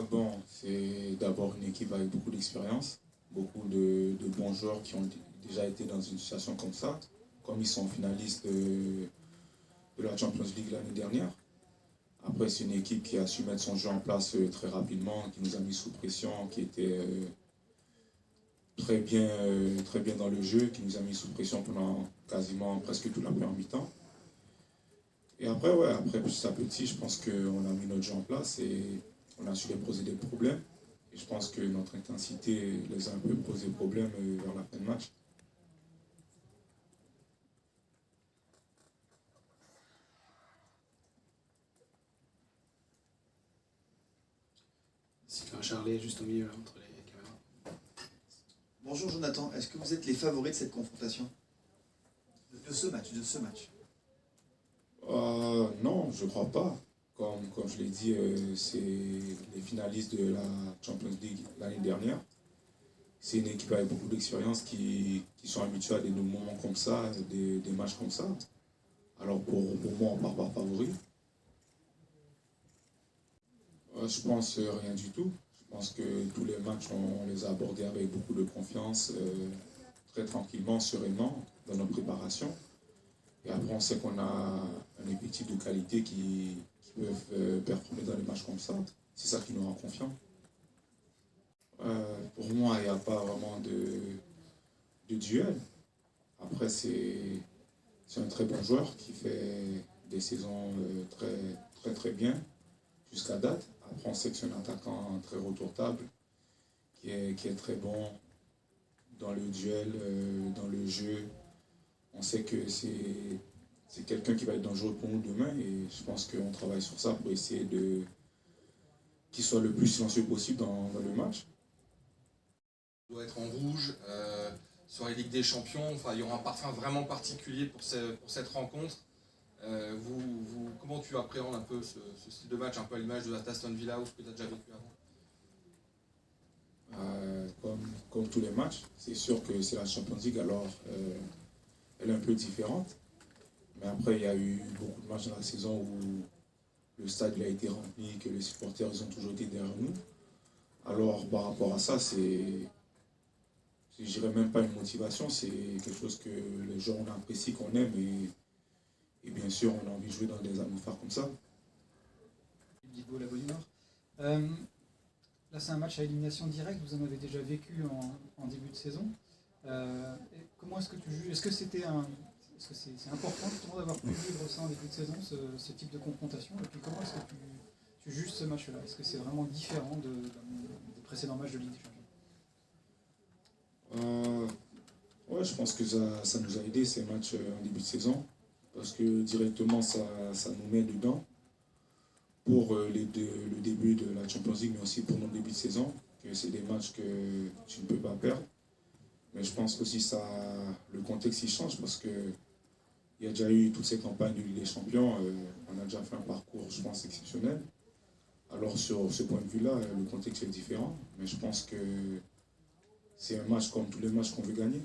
Bon, c'est d'abord une équipe avec beaucoup d'expérience, beaucoup de bons joueurs qui ont déjà été dans une situation comme ça, comme ils sont finalistes de la Champions League l'année dernière. Après, c'est une équipe qui a su mettre son jeu en place très rapidement, qui nous a mis sous pression, qui était très bien dans le jeu, qui nous a mis sous pression pendant quasiment presque toute la première mi-temps. Et après, ouais, après petit à petit, je pense qu'on a mis notre jeu en place et on a su les poser des problèmes. Et je pense que notre intensité les a un peu posé problème vers la fin de match. Sylvain Charlet, juste au milieu, là, entre les caméras. Bonjour Jonathan, est-ce que vous êtes les favoris de cette confrontation? De ce match, de ce match. Non, je crois pas. Comme je l'ai dit, c'est les finalistes de la Champions League l'année dernière. C'est une équipe avec beaucoup d'expérience qui sont habitués à des moments comme ça, des matchs comme ça. Alors pour moi, on part pas favori. Je pense rien du tout. Je pense que tous les matchs, on les a abordés avec beaucoup de confiance, très tranquillement, sereinement, dans notre préparation. Et après, on sait qu'on a un effectif de qualité qui peuvent performer dans des matchs comme ça. C'est ça qui nous rend confiants. Pour moi, il n'y a pas vraiment de duel. Après, c'est un très bon joueur qui fait des saisons très bien jusqu'à date. Après, on sait que c'est un attaquant très retourtable, qui est très bon dans le duel, dans le jeu. On sait que c'est quelqu'un qui va être dangereux pour nous demain et je pense qu'on travaille sur ça pour essayer de qu'il soit le plus silencieux possible dans le match. Doit être en rouge sur les Ligues des Champions. Enfin, il y aura un parfum vraiment particulier pour cette rencontre. Comment tu appréhendes un peu ce style de match, un peu à l'image de la Aston Villa ou ce que tu as déjà vécu avant? Comme tous les matchs, c'est sûr que c'est la Champions League, alors elle est un peu différente. Mais après, il y a eu beaucoup de matchs dans la saison où le stade il a été rempli, que les supporters ils ont toujours été derrière nous. Alors, par rapport à ça, je dirais même pas une motivation, c'est quelque chose que les gens on apprécie, qu'on aime et bien sûr, on a envie de jouer dans des atmosphères comme ça. Bibo, la bonne humeur. Là, c'est un match à élimination directe, vous en avez déjà vécu en début de saison. Comment est-ce que tu juges? Est-ce que c'est important justement d'avoir pu vivre ça en début de saison, ce type de confrontation? Et puis comment est-ce que tu juges ce match-là? Est-ce que c'est vraiment différent des précédents matchs de Ligue des Champions? Ouais, je pense que ça nous a aidé ces matchs en début de saison, parce que directement ça nous met dedans pour le début de la Champions League, mais aussi pour notre début de saison, que c'est des matchs que tu ne peux pas perdre. Mais je pense aussi ça, le contexte il change parce que il y a déjà eu toutes ces campagnes de Ligue des Champions, on a déjà fait un parcours, je pense, exceptionnel. Alors sur ce point de vue-là, le contexte est différent, mais je pense que c'est un match comme tous les matchs qu'on veut gagner.